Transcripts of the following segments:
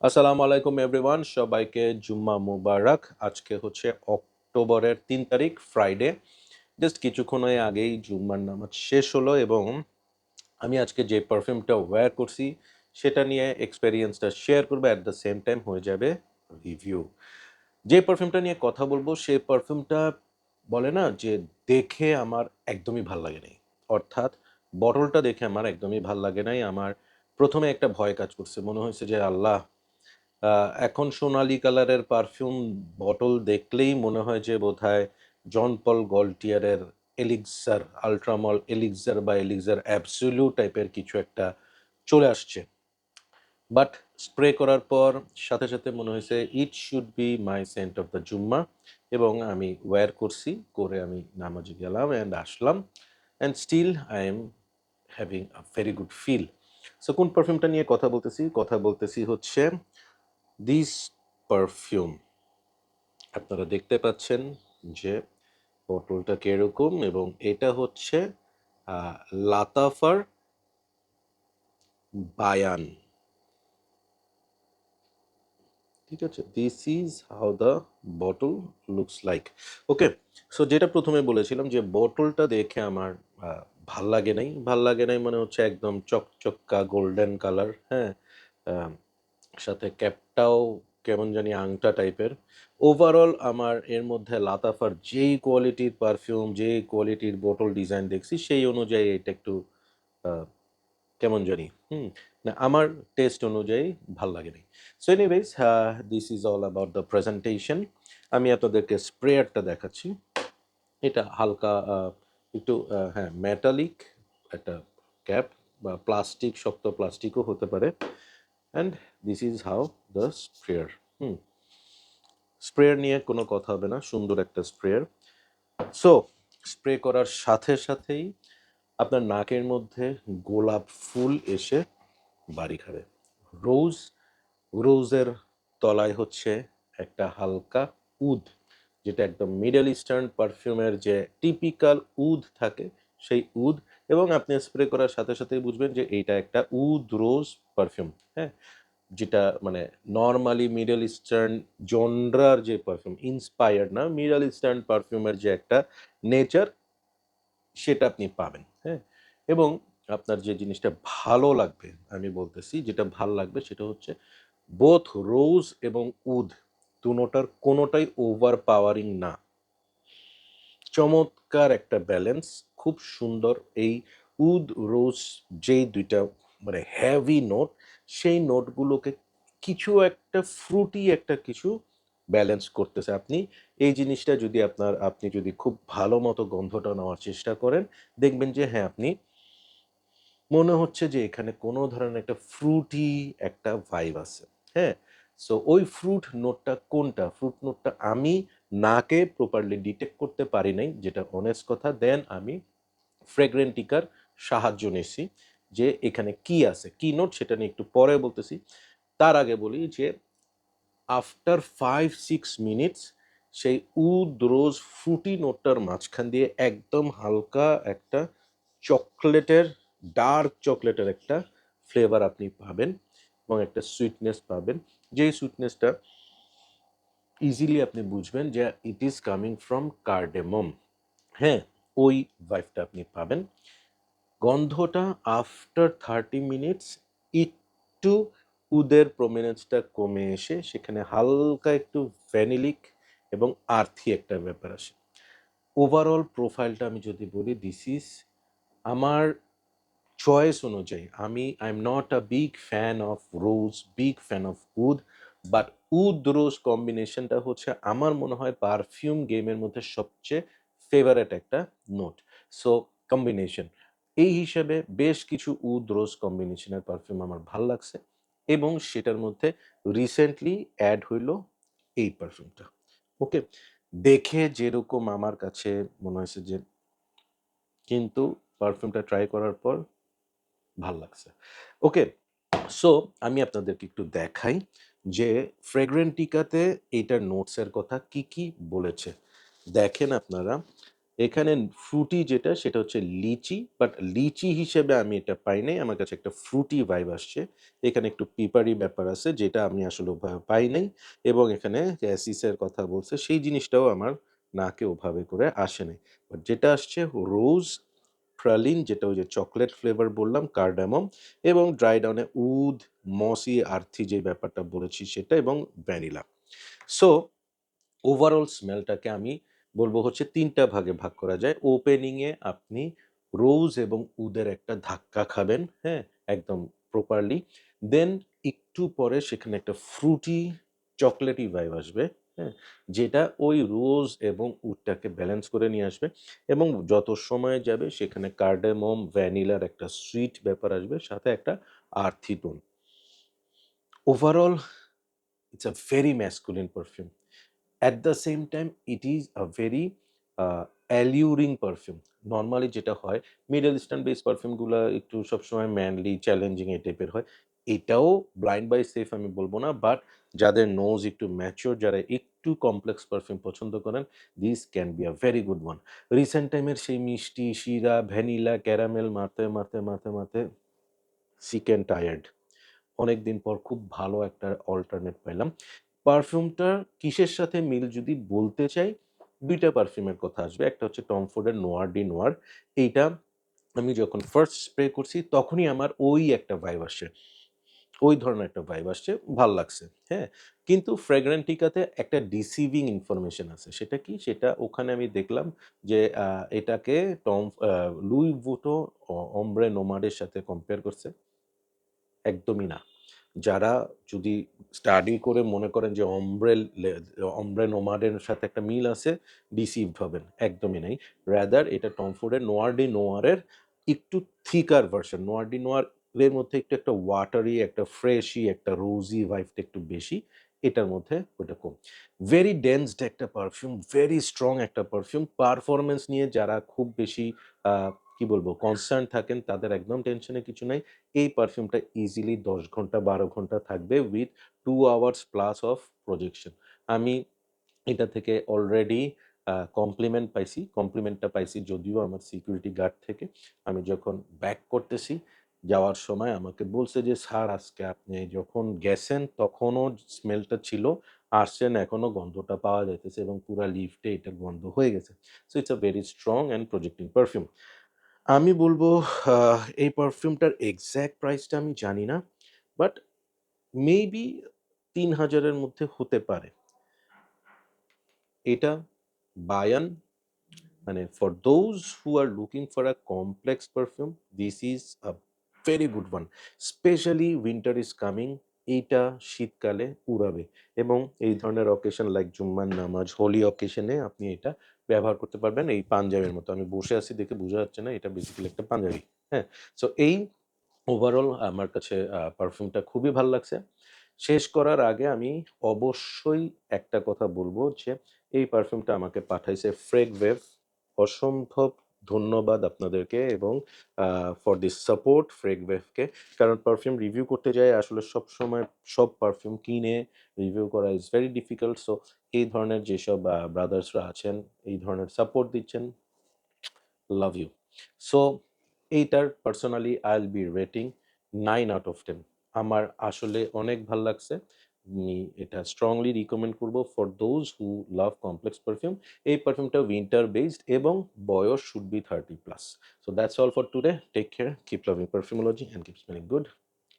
আসসালামু আলাইকুম এভরিওয়ান, সবাইকে জুম্মা মুবারক। আজকে হচ্ছে অক্টোবরের 3 তারিখ, ফ্রাইডে। জাস্ট কিছুক্ষণ আগেই জুম্মার নামাজ শেষ হলো এবং আমি আজকে যে পারফিউমটা ওয়্যার করছি সেটা নিয়ে এক্সপেরিয়েন্সটা শেয়ার করবো। অ্যাট দ্য সেম টাইম হয়ে যাবে রিভিউ। যে পারফিউমটা নিয়ে কথা বলবো সেই পারফিউমটা বলে না যে দেখে আমার একদমই ভাল লাগে নাই, অর্থাৎ বটলটা দেখে আমার একদমই ভাল লাগে নাই। আমার প্রথমে একটা ভয় কাজ করছে, মনে হয়েছে যে আল্লাহ, এখন সোনালী কালারের পারফিউম বটল দেখলেই মনে হয় যে বোধহয় জন পল গল্টিয়ারের এলিক্সার, আল্ট্রামল এলিক্সার বা এলিক্সার অ্যাবসোলিউট টাইপের কিছু একটা চলে আসছে। বাট স্প্রে করার পর সাথে সাথে মনে হয়েছে it should be my scent of the Jumma, এবং আমি ওয়্যার করছি, করে আমি নামাজে গেলাম অ্যান্ড আসলাম, and still I am having a very good feel. So কোন পারফিউমটা নিয়ে কথা বলতেছি হচ্ছে দিস পারফিউম। আপনারা দেখতে পাচ্ছেন যে বোতলটা কিরকম, এবং এটা হচ্ছে লাতাফার বায়ান। ঠিক আছে, this is how the bottle looks like. Okay, so যেটা প্রথমে বলেছিলাম যে বোতলটা দেখে আমার ভাল লাগে নাই মানে হচ্ছে একদম চকচকা গোল্ডেন কালার। হ্যাঁ, আহ, সাথে ক্যাপটাও কেমন জানি আংটা টাইপের। ওভারঅল আমার এর মধ্যে লাতাফার যেই কোয়ালিটির পারফিউম, যেই কোয়ালিটির বোতল ডিজাইন দেখছি সেই অনুযায়ী এটা একটু আহ, কেমন জানি না, আমার টেস্ট অনুযায়ী ভাল লাগেনি। So anyways, this is all about the presentation. আমি আপনাদেরকে স্প্রেয়ারটা দেখাচ্ছি। এটা হালকা একটু হ্যাঁ মেটালিক একটা ক্যাপ, বা প্লাস্টিক, শক্ত প্লাস্টিকও হতে পারে। And this is how the sprayer. Sprayer নিয়ে কোনো কথা হবে না, সুন্দর একটা স্প্রেয়ার। সো স্প্রে করার সাথে সাথেই আপনার নাকের মধ্যে গোলাপ ফুল এসে বাড়ি খাবে। রোজ, রোজের তলায় হচ্ছে একটা হালকা উদ, যেটা একদম মিডল ইস্টার্ন পারফিউমের যে টিপিক্যাল উদ থাকে সেই উদ। এবং আপনি স্প্রে করার সাথে সাথেই বুঝবেন যে এইটা একটা উদ রোজ পারফিউম। হ্যাঁ, যেটা মানে নর্মালি মিডল ইস্টার্ন জনরার যে পারফিউম, ইন্সপায়ার্ড না, মিডল ইস্টার্ন পারফিউমের যে একটা নেচার, সেটা আপনি পাবেন। হ্যাঁ, এবং আপনার যে জিনিসটা ভালো লাগবে, আমি বলতেছি যেটা ভালো লাগবে সেটা হচ্ছে বোথ রোজ এবং উদ দুটোটার কোনোটাই ওভার পাওয়ারিং না। চমৎকার একটা ব্যালেন্স, খুব সুন্দর। এই উদ রোজ যেই দুইটা মানে হেভি নোট, সেই নোটগুলোকে কিছু একটা ফ্রুটি একটা কিছু ব্যালেন্স করতেছে। আপনি এই জিনিসটা যদি আপনি যদি খুব ভালো মতো গন্ধটা নেওয়ার চেষ্টা করেন, দেখবেন যে হ্যাঁ, আপনি মনে হচ্ছে যে এখানে কোনো ধরনের একটা ফ্রুটি একটা ভাইব আছে। হ্যাঁ, সো ওই ফ্রুট নোটটা কোনটা, ফ্রুট নোটটা আমি নাকে প্রপারলি ডিটেক্ট করতে পারি নাই, যেটা অনেস্ট কথা। দেন আমি ফ্রেগ্রেন্টিকার সাহায্য নিছি যে এখানে কি আছে, কি নোট, সেটা নিয়ে একটু পরে বলতেছি। তার আগে বলি যে আফটার 5-6 মিনিটস সেই উড রোজ ফ্রুটি নোটটার মাঝখান দিয়ে একদম হালকা একটা চকলেটের, ডার্ক চকলেটের একটা ফ্লেভার আপনি পাবেন, এবং একটা সুইটনেস পাবেন, যেই সুইটনেসটা ইজিলি আপনি বুঝবেন যে ইট ইজ কামিং ফ্রম কার্ডেমম। হ্যাঁ, ওই ভাইবটা আপনি পাবেন। গন্ধটা আফটার 30 মিনিটস একটু উদের প্রমিনেন্সটা কমে এসে সেখানে হালকা একটু ভ্যানিলিক এবং আর্থি একটা ব্যাপার আসে। ওভারঅল প্রোফাইলটা আমি যদি বলি, দিস ইজ আমার চয়েস অনুযায়ী। I am not a big fan of rose, big fan of oud, but oud rose কম্বিনেশনটা হচ্ছে আমার মনে হয় পারফিউম গেমের মধ্যে সবচেয়ে ফেভারেট একটা নোট। সো কম্বিনেশন এই হিসেবে বেশ কিছু উদ রোজ কম্বিনেশনের পারফিউম আমার ভাল লাগছে, এবং সেটার মধ্যে রিসেন্টলি অ্যাড হইল এই পারফিউমটা। ওকে, দেখে যেরকম আমার কাছে মনে হয়েছে যে, কিন্তু পারফিউমটা ট্রাই করার পর ভাল লাগছে। ওকে, সো আমি আপনাদেরকে একটু দেখাই যে ফ্রেগ্রেন্টিকাতে এইটার নোটসের কথা কি কি বলেছে। দেখেন আপনারা, এখানে ফ্রুটি যেটা সেটা হচ্ছে লিচি, বাট লিচি হিসেবে আমি এটা পাই নাই। আমার কাছে একটা ফ্রুটি ভাইব আসছে। এখানে একটু পিপারি ব্যাপার আছে যেটা আমি আসলে ওভাবে পাই নাই, এবং এখানে যে অ্যাসিসের কথা বলছে সেই জিনিসটাও আমার নাকে ওভাবে করে আসে নাই। বাট যেটা আসছে রোজ, প্রালিন যেটা ওই যে চকলেট ফ্লেভার বললাম, কার্ডামম, এবং ড্রাই ডাউনে উড, মসি, আর্থি যে ব্যাপারটা বলেছি সেটা, এবং ভ্যানিলা। সো ওভারঅল স্মেলটাকে আমি বলব হচ্ছে ৩ টা ভাগে ভাগ করা যায়। ওপেনিং এ আপনি রোজ এবং উদের একটা ধাক্কা খাবেন, হ্যাঁ? একদম প্রপারলি। দেন একটু পরে সেখানে একটা ফ্রুটি চকলেটি ভাইব আসবে, হ্যাঁ? যেটা ওই রোজ এবং উডটাকে ব্যালেন্স করে নিয়ে আসবে, এবং যত সময় যাবে সেখানে কার্ডামম, ভ্যানিলার একটা সুইট ব্যাপার আসবে, সাথে একটা earthy tone. Overall it's a very masculine perfume. At the same time, it is a very alluring perfume. Normally যেটা হয়, মিডল ইস্টার্ন বেস পারফিউমগুলা একটু সবসময় ম্যানলি, চ্যালেঞ্জিং এই টাইপের হয়। এটাও ব্লাইন্ড বাই সেফ আমি বলব না, বাট যাদের নোজ একটু ম্যাচিউর, যারা একটু কমপ্লেক্স পারফিউম পছন্দ করেন, this can be a very good one. Recent টাইমের সেই মিষ্টি, শিরা, ভ্যানিলা, ক্যারামেল মারতে সিক অ্যান্ড টায়ার্ড। অনেকদিন পর খুব ভালো একটা অল্টারনেট পাইলাম। পারফিউমটা কিসের সাথে মিল যদি বলতে চাই, ২ টা পারফিউমের কথা আসবে। একটা হচ্ছে টম ফোর্ডের নোয়ার ডি নোয়ার। এইটা আমি যখন ফার্স্ট স্প্রে করছি তখনই আমার ওই একটা ভাইব আসছে। ওই ধরনের একটা ভাইব আসছে, ভাল লাগছে। হ্যাঁ? কিন্তু ফ্র্যাগ্রেন্টিকাতে একটা ডিসিভিং ইনফরমেশন আছে। সেটা কি? সেটা ওখানে আমি দেখলাম যে এটাকে লুই ভুটো অমব্রে নোমাডের সাথে কম্পেয়ার করছে। একদমই না। যারা যদি স্টাডি করে মনে করেন যে অমব্রে নোমাডের সাথে একটা মিল আছে, ডিসিভড হবেন। একদমই নাই। রাদার এটা টম ফোর্ডের নোয়ার ডি নোয়ারের একটু থিকার ভার্সন। নোয়ার ডি নোয়ার এর মধ্যে একটু একটা ওয়াটারি, একটা ফ্রেশি, একটা রোজি ভাইবটা একটু বেশি। এটার মধ্যে ওটা কম। ভেরি ডেন্সড একটা পারফিউম, ভেরি স্ট্রং একটা পারফিউম। পারফরম্যান্স নিয়ে যারা খুব বেশি আ কি বলবো কনসার্ন থাকেন তাদের একদম টেনশনের কিছু নাই। এই পারফিউমটা ইজিলি ১০ ঘন্টা ১২ ঘন্টা থাকবে with 2 hours plus of projection. আমি এটা থেকে অলরেডি কমপ্লিমেন্ট পাইছি। কমপ্লিমেন্টটা পাইছি যদিও আমার সিকিউরিটি গার্ড থেকে। আমি যখন ব্যাক করতেছি, যাওয়ার সময় আমাকে বলছে যে, "স্যার আজকে আপনি যখন গেছেন তখনও স্মেলটা ছিল, আসছেন এখনো গন্ধটা পাওয়া যাইতেছে এবং পুরা লিফটে এটা গন্ধ হয়ে গেছে।" So it's a very strong and projecting perfume. আমি বলবো এই পারফিউমটার এক্সাক্ট প্রাইসটা আমি জানি না। বাট মেবি ৩,০০০ এর মধ্যে হতে পারে। এটা বায়ান, মানে for those who are looking for a complex perfume, this is a very good one. Specially winter is coming. এইটা শীতকালে উড়াবে, এবং এই ধরনের অকেশন লাইক জুম্মার নামাজ, হোলি অকেশনে আপনি এটা ব্যবহার করতে পারবেন। এই পাঞ্জাবির মতো। আমি বসে আছি দেখে বোঝা যাচ্ছে না, এটা বেসিক্যালি একটা পাঞ্জাবি। হ্যাঁ? সো এই ওভারঅল আমার কাছে পারফিউমটা খুবই ভাল লাগছে। শেষ করার আগে আমি অবশ্যই একটা কথা বলব যে, এই পারফিউমটা আমাকে পাঠাইছে ফ্রেগওয়েভ। অসম্ভব ধন্যবাদ আপনাদেরকে, এবং ফর দিস সাপোর্ট ফ্রেগওয়েভকে। কারণ পারফিউম রিভিউ করতে যাই আসলে সবসময় সব পারফিউম কিনে রিভিউ করা ইজ ভেরি ডিফিকাল্ট। সো এই ধরনের যেসব ব্রাদার্সরা আছেন, এই ধরনের সাপোর্ট দিচ্ছেন, লাভ ইউ। সো এইটার personally I will be rating 9 out of 10। আমার আসলে অনেক ভাল লাগছে। আমি এটা স্ট্রংলি রিকমেন্ড করব for those who love complex perfume. এই পারফিউমটা উইন্টার বেসড এবং বয়স should be 30 plus. So that's all for today. Take care, keep loving Perfumology and keep smelling good.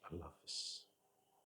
আল্লাহ হাফেজ।